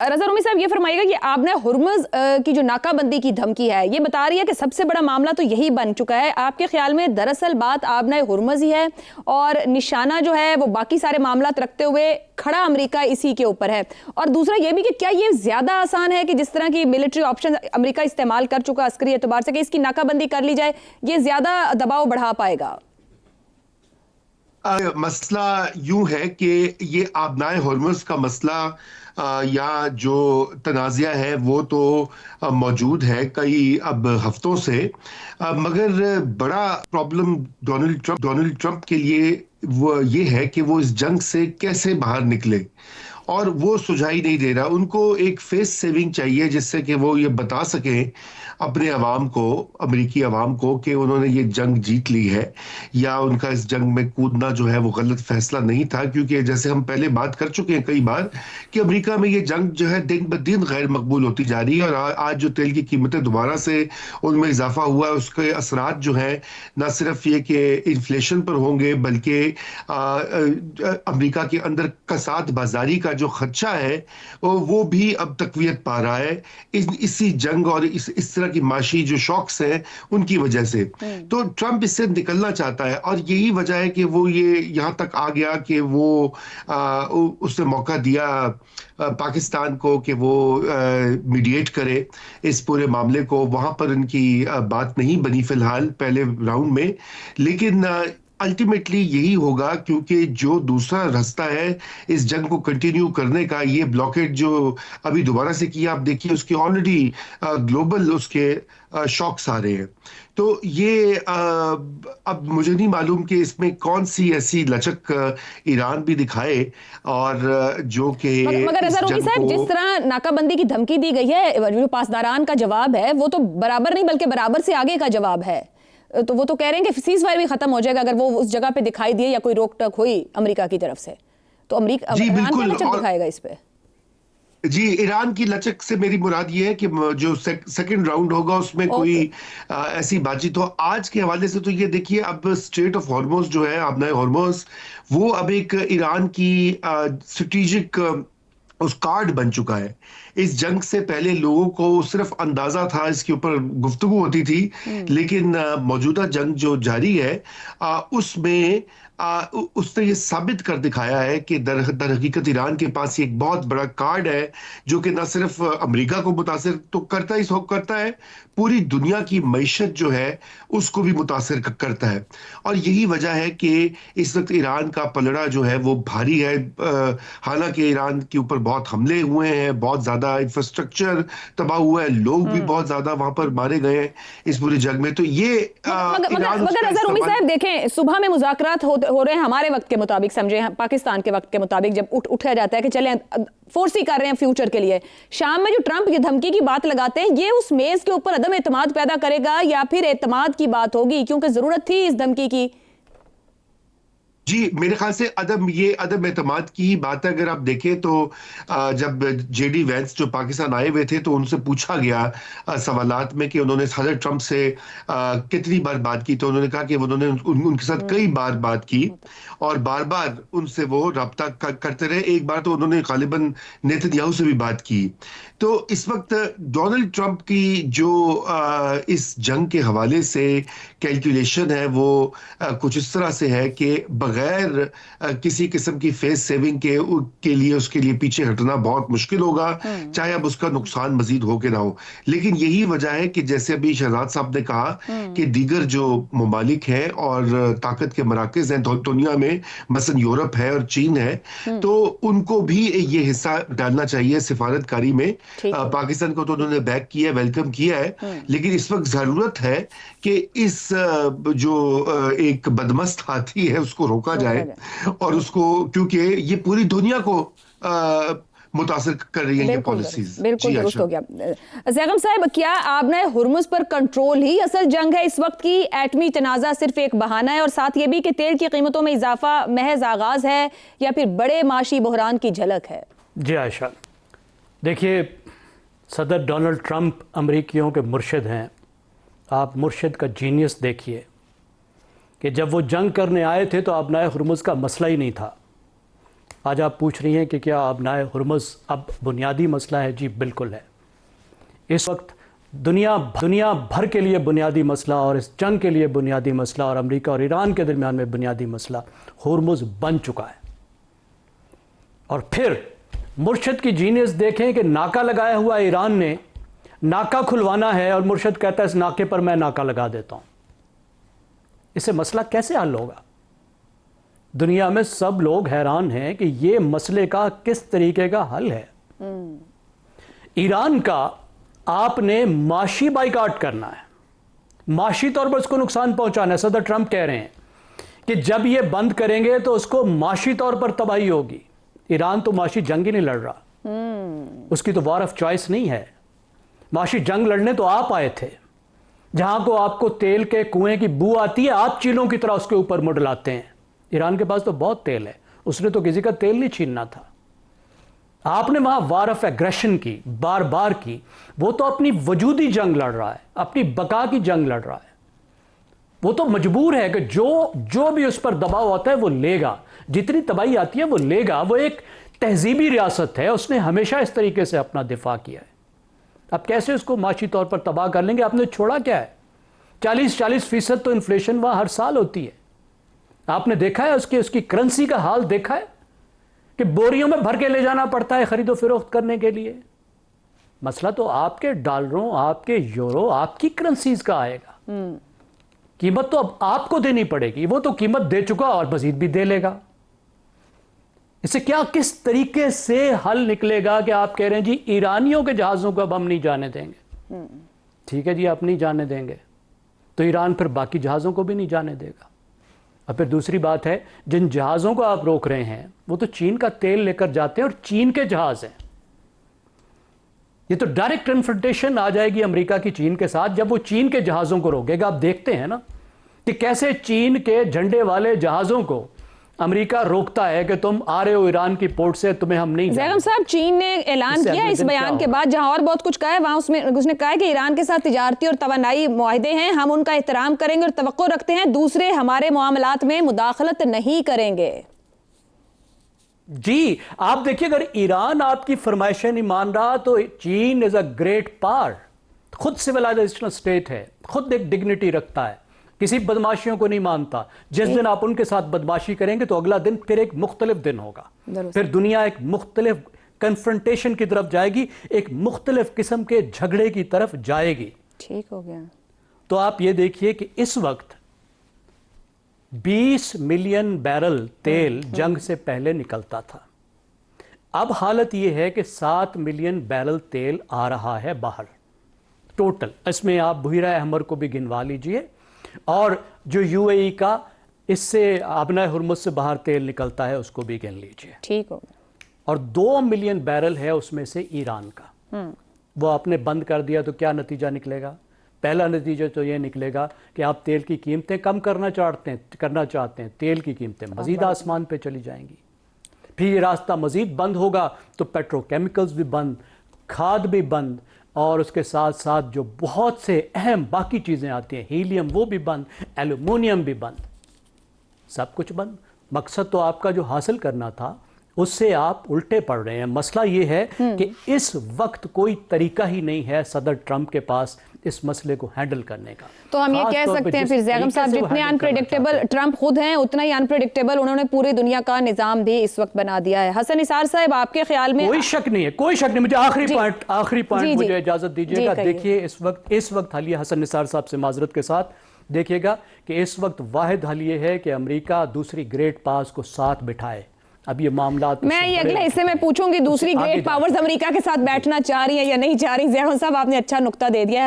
रज़ा रूमी साहब, ये फरमाइएगा कि आपने हुर्मुज़ की जो नाकाबंदी की धमकी है, ये बता रही है कि सबसे बड़ा मामला तो यही बन चुका है। आपके ख्याल में दरअसल बात आबना हुर्मुज़ ही है और निशाना जो है वो बाकी सारे मामला रखते हुए खड़ा अमेरिका इसी के ऊपर है? और दूसरा ये भी कि क्या ये ज़्यादा आसान है कि जिस तरह की मिलिट्री ऑप्शन अमेरिका इस्तेमाल कर चुका अस्करी एतबार से, कि इसकी नाकाबंदी कर ली जाए, ये ज़्यादा दबाव बढ़ा पाएगा? मसला यूं है कि ये आबनाए हुर्मुज़ का मसला या जो तनाज़ा है वो तो मौजूद है कई अब हफ्तों से, मगर बड़ा प्रॉब्लम डोनाल्ड ट्रंप के लिए वो ये है कि वो इस जंग से कैसे बाहर निकले, और वो सुझाई नहीं दे रहा। उनको एक फेस सेविंग चाहिए जिससे कि वो ये बता सकें अपने अवाम को, अमेरिकी अवाम को, कि उन्होंने ये जंग जीत ली है या उनका इस जंग में कूदना जो है वो गलत फैसला नहीं था। क्योंकि जैसे हम पहले बात कर चुके हैं कई बार कि अमेरिका में ये जंग जो है दिन ब दिन गैर मकबूल होती जा रही है, और आज जो तेल की कीमतें दोबारा से उनमें इजाफा हुआ है उसके असरात जो है न सिर्फ ये कि इन्फ्लेशन पर होंगे, बल्कि अमेरिका के अंदर कसाद बाजारी का जो खर्चा है वो भी अब तकवीत पा रहा है इसी जंग और इस तरह की माशी जो शॉक्स हैं उनकी वजह से। तो ट्रंप इससे निकलना चाहता है, और यही वजह है कि वो ये यहाँ तक आ गया कि वो उसने मौका दिया पाकिस्तान को कि वो मीडिएट करे इस पूरे मामले को। वहां पर उनकी बात नहीं बनी फिलहाल पहले राउंड में, लेकिन अल्टीमेटली यही होगा, क्योंकि जो दूसरा रास्ता है इस जंग को कंटिन्यू करने का, ये ब्लॉकेट जो अभी दोबारा से किया, आप देखिए उसके ऑलरेडी ग्लोबल उसके शॉक्स आ रहे हैं। तो ये अब मुझे नहीं मालूम कि इसमें कौन सी ऐसी लचक ईरान भी दिखाए, और जो कि मगर रज़ा रूमी साहब, जिस तरह नाकाबंदी की धमकी दी गई है, जो पासदारान का जवाब है वो तो बराबर नहीं बल्कि बराबर से आगे का जवाब है। तो वो तो कह रहे हैं कि सीज फायर भी खत्म हो जाएगा अगर वो उस जगह पे दिखाई दिए या कोई रोक टोक हुई अमेरिका की तरफ से। तो अमेरिका ईरान क्या लचक दिखाएगा इस पे? जी, ईरान की लचक से मेरी मुराद ये है कि जो सेकंड राउंड होगा उसमें कोई ऐसी बातचीत हो। आज के हवाले से तो ये देखिए, अब स्ट्रेट ऑफ हॉर्मुज़ जो है, आबनाए हॉर्मुज़, वो अब एक ईरान की स्ट्रेटेजिक उस कार्ड बन चुका है। इस जंग से पहले लोगों को सिर्फ अंदाजा था, इसके ऊपर गुफ्तगू होती थी, लेकिन मौजूदा जंग जो जारी है उसमें उसने ये साबित कर दिखाया है कि दर हकीकत ईरान के पास एक बहुत बड़ा कार्ड है जो कि न सिर्फ अमेरिका को मुतासिर तो करता है, पूरी दुनिया की मईशत जो है उसको भी मुतासिर करता है। और यही वजह है कि इस वक्त ईरान का पलड़ा जो है वो भारी है। हालांकि ईरान के ऊपर बहुत हमले हुए हैं, बहुत ज्यादा इंफ्रास्ट्रक्चर तबाह हुआ है, लोग भी बहुत ज्यादा वहां पर मारे गए हैं इस पूरी जंग में। तो ये मगर रज़ा रूमी साहब देखें, सुबह में मुज़ाकरात हो रहे हैं हमारे वक्त के मुताबिक, समझे पाकिस्तान के वक्त के मुताबिक, जब उठाया जाता है कि चलें फोर्स कर रहे हैं फ्यूचर के लिए, शाम में जो ट्रंप ये धमकी की बात लगाते हैं, ये उस मेज के ऊपर अदम एतमाद पैदा करेगा या फिर एतमाद की बात होगी? क्योंकि जरूरत थी इस धमकी की। जी, मेरे ख्याल से अदम एतमाद की ही बात है। अगर आप देखें तो जब जेडी वैंस जो पाकिस्तान आए हुए थे तो उनसे पूछा गया सवालात में कि उन्होंने सदर ट्रंप से कितनी बार बात की, तो उन्होंने कहा कि उन्होंने उनके साथ कई बार बात की और बार बार उनसे वो रब्ता करते रहे। एक बार तो उन्होंने गालिबन नेतन्याहू से भी बात की। तो इस वक्त डोनाल्ड ट्रंप की जो इस जंग के हवाले से कैलकुलेशन है वो कुछ इस तरह से है कि बगैर किसी किस्म की फेस सेविंग के लिए उसके लिए पीछे हटना बहुत मुश्किल होगा, चाहे अब उसका नुकसान मजीद हो के ना हो। लेकिन यही वजह है कि जैसे अभी शहजाद साहब ने कहा कि दीगर जो ममालिक हैं और ताकत के मराकज हैं दुनिया में, मसलन यूरोप है और चीन है, तो उनको भी ये हिस्सा डालना चाहिए सिफारतकारी में। पाकिस्तान को तो उन्होंने बैक किया, वेलकम किया है, लेकिन इस वक्त जरूरत है कि इस जो एक बदमस्त हाथी है उसको रोका जाए, और उसको, क्योंकि ये पूरी दुनिया को मुतासिर कर रही है ये पॉलिसीज। बिल्कुल दुरुस्त हो गया। ज़ैगम साहब, क्या आबना हुर्मुज़ पर कंट्रोल ही असल जंग है इस वक्त की? एटमी तनाज़ा सिर्फ एक बहाना है, और साथ ये भी कि तेल की कीमतों में इजाफा महज आगाज है या फिर बड़े माशी बहरान की झलक है? जी आयशा, देखिए, सदर डोनाल्ड ट्रंप अमरीकियों के मुर्शिद हैं। आप मुर्शिद का जीनियस देखिए कि जब वो जंग करने आए थे तो आबनाए हुर्मुज़ का मसला ही नहीं था। آج آپ پوچھ رہی ہیں کہ کیا آبنائے ہرمز اب بنیادی مسئلہ ہے؟ جی بالکل ہے. اس وقت دنیا بھر کے لیے بنیادی مسئلہ اور اس جنگ کے لیے بنیادی مسئلہ اور امریکہ اور ایران کے درمیان میں بنیادی مسئلہ ہرمز بن چکا ہے. اور پھر مرشد کی جینیس دیکھیں کہ ناکہ لگایا ہوا ایران نے ناکہ کھلوانا ہے اور مرشد کہتا ہے اس ناکے پر میں ناکہ لگا دیتا ہوں. اس سے مسئلہ کیسے حل ہوگا؟ دنیا میں سب لوگ حیران ہیں کہ یہ مسئلے کا کس طریقے کا حل ہے. ایران کا آپ نے معاشی بائیکاٹ کرنا ہے, معاشی طور پر اس کو نقصان پہنچانا ہے. صدر ٹرمپ کہہ رہے ہیں کہ جب یہ بند کریں گے تو اس کو معاشی طور پر تباہی ہوگی. ایران تو معاشی جنگ ہی نہیں لڑ رہا, اس کی تو وار آف چوائس نہیں ہے. معاشی جنگ لڑنے تو آپ آئے تھے. جہاں کو آپ کو تیل کے کنویں کی بو آتی ہے آپ چیلوں کی طرح اس کے اوپر مڈلاتے ہیں. ایران کے پاس تو بہت تیل ہے, اس نے تو کسی کا تیل نہیں چھیننا تھا. آپ نے وہاں وار آف ایگریشن کی, بار بار کی. وہ تو اپنی وجودی جنگ لڑ رہا ہے, اپنی بقا کی جنگ لڑ رہا ہے. وہ تو مجبور ہے کہ جو بھی اس پر دباؤ ہوتا ہے وہ لے گا, جتنی تباہی آتی ہے وہ لے گا. وہ ایک تہذیبی ریاست ہے, اس نے ہمیشہ اس طریقے سے اپنا دفاع کیا ہے. اب کیسے اس کو معاشی طور پر تباہ کر لیں گے؟ آپ نے چھوڑا کیا ہے؟ 40% تو انفلیشن وہاں ہر سال ہوتی ہے. آپ نے دیکھا ہے اس کی کرنسی کا حال دیکھا ہے کہ بوریوں میں بھر کے لے جانا پڑتا ہے خرید و فروخت کرنے کے لیے. مسئلہ تو آپ کے ڈالروں, آپ کے یورو, آپ کی کرنسیز کا آئے گا. قیمت تو اب آپ کو دینی پڑے گی. وہ تو قیمت دے چکا اور مزید بھی دے لے گا. اسے کس طریقے سے حل نکلے گا کہ آپ کہہ رہے ہیں جی ایرانیوں کے جہازوں کو اب ہم نہیں جانے دیں گے. ٹھیک ہے جی, آپ نہیں جانے دیں گے تو ایران پھر باقی جہازوں کو بھی نہیں جانے دے گا. اور پھر دوسری بات ہے, جن جہازوں کو آپ روک رہے ہیں وہ تو چین کا تیل لے کر جاتے ہیں اور چین کے جہاز ہیں. یہ تو ڈائریکٹ کنفرنٹیشن آ جائے گی امریکہ کی چین کے ساتھ جب وہ چین کے جہازوں کو روکے گا. آپ دیکھتے ہیں نا کہ کیسے چین کے جھنڈے والے جہازوں کو امریکہ روکتا ہے کہ تم آ رہے ہو ایران کی پورٹ سے, تمہیں ہم نہیں. زیغم صاحب, چین نے اعلان کیا اس بیان کے بعد, جہاں اور بہت کچھ کہا ہے وہاں اس نے کہا ہے کہ ایران کے ساتھ تجارتی اور توانائی معاہدے ہیں, ہم ان کا احترام کریں گے اور توقع رکھتے ہیں دوسرے ہمارے معاملات میں مداخلت نہیں کریں گے. جی آپ دیکھیے, اگر ایران آپ کی فرمائشیں نہیں مان رہا تو چین از اے گریٹ پاور. خود سویلائزیشنل اسٹیٹ ہے, خود ایک ڈگنیٹی رکھتا ہے, کسی بدماشیوں کو نہیں مانتا. جس دن آپ ان کے ساتھ بدماشی کریں گے تو اگلا دن پھر ایک مختلف دن ہوگا. پھر دنیا ایک مختلف کنفرنٹیشن کی طرف جائے گی, ایک مختلف قسم کے جھگڑے کی طرف جائے گی. ٹھیک ہو گیا. تو آپ یہ دیکھیے کہ اس وقت 20 ملین بیرل تیل جنگ سے پہلے نکلتا تھا. اب حالت یہ ہے کہ 7 ملین بیرل تیل آ رہا ہے باہر ٹوٹل. اس میں آپ بحیرہ احمر کو بھی گنوا لیجئے اور جو یو اے ای کا اس سے آبنائے ہرمز سے باہر تیل نکلتا ہے اس کو بھی گن لیجئے. ٹھیک ہوگا. اور 2 ملین بیرل ہے اس میں سے ایران کا. وہ آپ نے بند کر دیا تو کیا نتیجہ نکلے گا؟ پہلا نتیجہ تو یہ نکلے گا کہ آپ تیل کی قیمتیں کم کرنا چاہتے ہیں, تیل کی قیمتیں مزید آسمان پہ چلی جائیں گی. پھر یہ راستہ مزید بند ہوگا تو پیٹرو کیمیکلز بھی بند, کھاد بھی بند, اور اس کے ساتھ ساتھ جو بہت سے اہم باقی چیزیں آتی ہیں, ہیلیم وہ بھی بند, ایلومینیم بھی بند, سب کچھ بند. مقصد تو آپ کا جو حاصل کرنا تھا اس سے آپ الٹے پڑ رہے ہیں. مسئلہ یہ ہے کہ اس وقت کوئی طریقہ ہی نہیں ہے صدر ٹرمپ کے پاس اس مسئلے کو ہینڈل کرنے کا. تو ہم یہ کہہ سکتے ہیں پھر زیغم صاحب, جتنے انپریڈکٹیبل ٹرمپ خود ہیں اتنا ہی انپریڈکٹیبل انہوں نے پوری دنیا کا نظام بھی اس وقت بنا دیا ہے. حسن نثار صاحب, آپ کے خیال میں؟ کوئی شک نہیں ہے, کوئی شک نہیں. مجھے آخری پوائنٹ مجھے اجازت دیجیے گا. دیکھیے اس وقت حل یہ حسن نثار صاحب سے معذرت کے ساتھ دیکھیے گا کہ اس وقت واحد حل یہ ہے کہ امریکہ دوسری گریٹ پاورز کو ساتھ بٹھائے. اب یہ معاملات میں یہ اگلے حصے میں پوچھوں گی دوسری گریٹ پاورز امریکہ کے ساتھ بیٹھنا چاہ رہی ہیں یا نہیں چاہ رہی. زیغم صاحب, آپ نے اچھا نقطہ دے دیا ہے.